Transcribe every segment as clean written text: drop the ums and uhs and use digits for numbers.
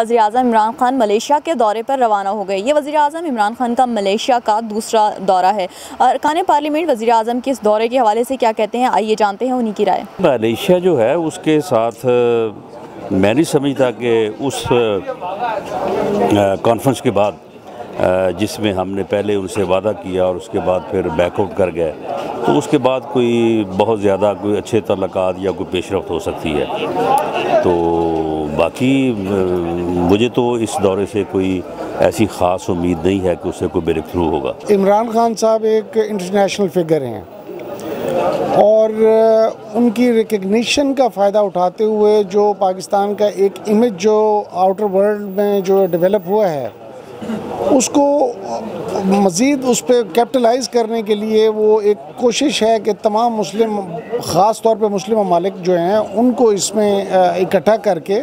वज़ीर-ए-आज़म इमरान खान मलेशिया के दौरे पर रवाना हो गए। ये वज़ीर-ए-आज़म इमरान खान का मलेशिया का दूसरा दौरा है। अरकान पार्लियामेंट वज़ीर-ए-आज़म के इस दौरे के हवाले से क्या कहते हैं, आइए जानते हैं उन्हीं की राय। मलेशिया जो है उसके साथ मैं नहीं समझता कि उस कॉन्फ्रेंस के बाद जिसमें हमने पहले उनसे वादा किया और उसके बाद फिर बैकआउट कर गए, तो उसके बाद कोई बहुत ज़्यादा कोई अच्छे तल्लुकात या कोई पेशरफ्त हो सकती है। तो बाकी मुझे तो इस दौरे से कोई ऐसी ख़ास उम्मीद नहीं है कि उससे कोई ब्रेक थ्रू होगा। इमरान खान साहब एक इंटरनेशनल फिगर हैं और उनकी रिकग्निशन का फ़ायदा उठाते हुए जो पाकिस्तान का एक इमेज जो आउटर वर्ल्ड में जो डेवलप हुआ है उसको मज़ीद उस पर कैपिटलाइज़ करने के लिए वो एक कोशिश है कि तमाम मुस्लिम, ख़ास तौर पे मुस्लिम ममालिक जो हैं उनको इसमें इकट्ठा करके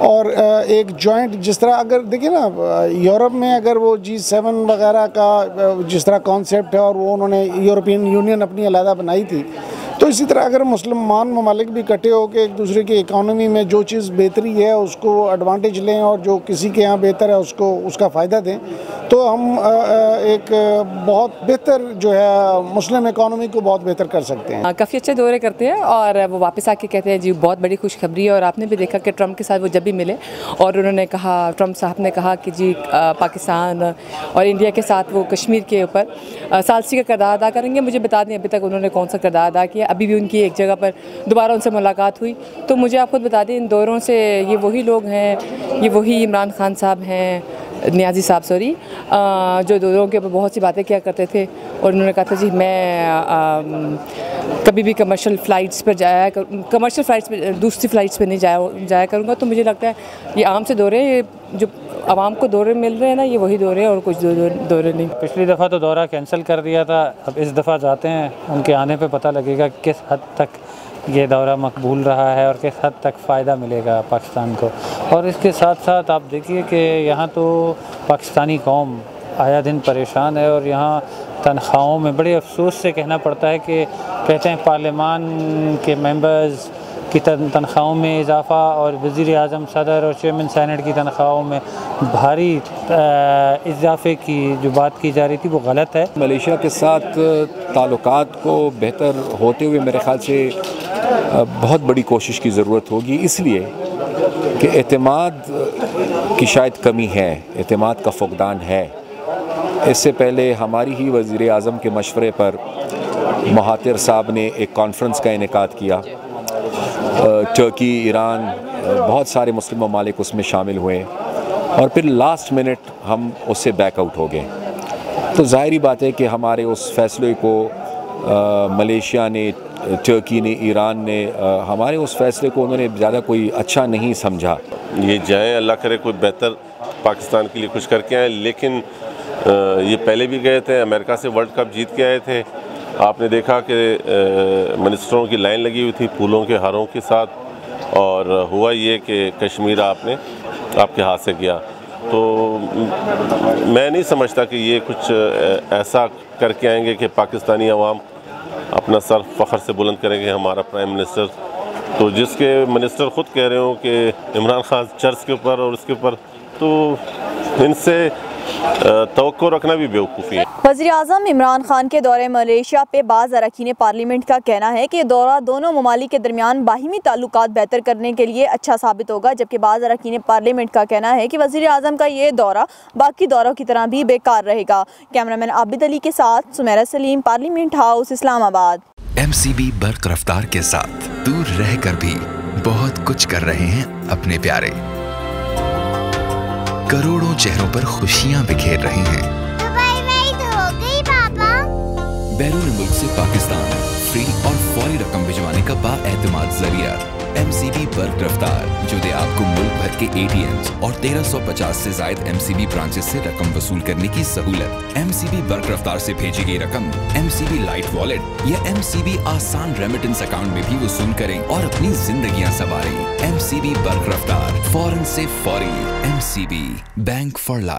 और एक जॉइंट, जिस तरह अगर देखिए ना यूरोप में अगर वो G7 वगैरह का जिस तरह कॉन्सेप्ट है और वो उन्होंने यूरोपियन यूनियन अपनी अलहदा बनाई थी, तो इसी तरह अगर मुसलमान ममालिक भी इकट्ठे होकर एक दूसरे की इकानमी में जो चीज़ बेहतरी है उसको एडवांटेज लें और जो किसी के यहाँ बेहतर है उसको उसका फ़ायदा दें, तो हम एक बहुत बेहतर जो है मुस्लिम इकानमी को बहुत बेहतर कर सकते हैं। काफ़ी अच्छे दौरे करते हैं और वो वापस आके कहते हैं जी बहुत बड़ी खुशखबरी है। और आपने भी देखा कि ट्रम्प के साथ वो जब भी मिले और उन्होंने कहा, ट्रम्प साहब ने कहा कि जी पाकिस्तान और इंडिया के साथ वो कश्मीर के ऊपर सालसी का किरदार अदा करेंगे। मुझे बता दें अभी तक उन्होंने कौन सा किरदार अदा किया। अभी भी उनकी एक जगह पर दोबारा उनसे मुलाकात हुई। तो मुझे आप खुद बता दें इन दौरों से ये वही लोग हैं, ये वही इमरान खान साहब हैं, नियाज़ी साहब सॉरी, जो दौरों के ऊपर बहुत सी बातें किया करते थे और उन्होंने कहा था जी मैं कभी भी कमर्शियल फ़्लाइट्स पर कमर्शियल फ़्लाइट्स पर दूसरी फ़्लाइट्स पर नहीं जाया करूँगा। तो मुझे लगता है ये आम से दौरे, ये जो आवाम को दौरे मिल रहे हैं ना, ये वही दौरे और कुछ दौरे नहीं। पिछली दफ़ा तो दौरा कैंसिल कर दिया था, अब इस दफ़ा जाते हैं, उनके आने पे पता लगेगा किस हद तक ये दौरा मकबूल रहा है और किस हद तक फ़ायदा मिलेगा पाकिस्तान को। और इसके साथ साथ आप देखिए कि यहाँ तो पाकिस्तानी कौम आया दिन परेशान है और यहाँ तनख्वाहों में बड़े अफसोस से कहना पड़ता है कि कहते हैं पार्लियामान के मेंबर्स की तनख्वाहों में इजाफ़ा और वज़ीर-ए-आज़म, सदर और चेयरमैन सेनेट की तनख्वाहों में भारी इजाफे की जो बात की जा रही थी वो गलत है। मलेशिया के साथ ताल्लुकात को बेहतर होते हुए मेरे ख़्याल से बहुत बड़ी कोशिश की ज़रूरत होगी, इसलिए कि एतमाद की शायद कमी है, एतमाद का फुक़दान है। इससे पहले हमारी ही वज़ीर-ए-आज़म के मशवरे पर बहतर साहब ने एक कॉन्फरंस का इनेकाद किया। टर्की, ईरान, बहुत सारे मुस्लिम ममालिक उसमें शामिल हुए और फिर लास्ट मिनट हम उससे बैकआउट हो गए। तो ज़ाहिरी बात है कि हमारे उस फ़ैसले को मलेशिया ने, टर्की ने, ईरान ने, हमारे उस फ़ैसले को उन्होंने ज़्यादा कोई अच्छा नहीं समझा। ये जाएँ, अल्लाह करे कोई बेहतर पाकिस्तान के लिए कुछ करके आए। लेकिन ये पहले भी गए थे, अमेरिका से वर्ल्ड कप जीत के आए थे। आपने देखा कि मिनिस्टरों की लाइन लगी हुई थी फूलों के हारों के साथ और हुआ ये कि कश्मीर आपके हाथ से गया। तो मैं नहीं समझता कि ये कुछ ऐसा करके आएंगे कि पाकिस्तानी अवाम अपना सर फ़ख्र से बुलंद करेंगे हमारा प्राइम मिनिस्टर। तो जिसके मिनिस्टर ख़ुद कह रहे हो कि इमरान खान चर्च के ऊपर और उसके ऊपर, तो इनसे तवक्को रखना भी बेवकूफ़ी है। वज़ीर-ए-आज़म इमरान खान के दौरे मलेशिया पे बाज़ अरकान पार्लियामेंट का कहना है कि दौरा दोनों ममालिक के दरमियान बाहिमी ताल्लुकात बेहतर करने के लिए अच्छा साबित होगा, जबकि बाज़ अरकान पार्लियामेंट का कहना है कि वज़ीर-ए-आज़म का ये दौरा बाकी दौरों की तरह भी बेकार रहेगा। कैमरामैन आबिद अली के साथ Sumera Saleem, parliament house, Islamabad. MCB बर्क रफ्तार के साथ दूर रहकर भी बहुत कुछ कर रहे हैं अपने प्यारे। करोड़ों चेहरों पर खुशियां बिखेर रहे हैं। दुबई में ही तो हो गई पापा। बैरून मुल्क से पाकिस्तान फ्री और फौरी रकम भिजवाने का बाएतमाद जरिया MCB बर्क रफ्तार, जो दे आपको मुल्क भर के ATMs और 1350 से जायद MCB ब्रांचेस से रकम वसूल करने की सहूलत। MCB बर्क रफ्तार से भेजी गई रकम MCB लाइट वॉलेट या MCB आसान रेमिटेंस अकाउंट में भी वसूल करें और अपनी जिंदगियां संवारें। MCB बर्क रफ्तार, फौरन से फौरी। MCB bank for life.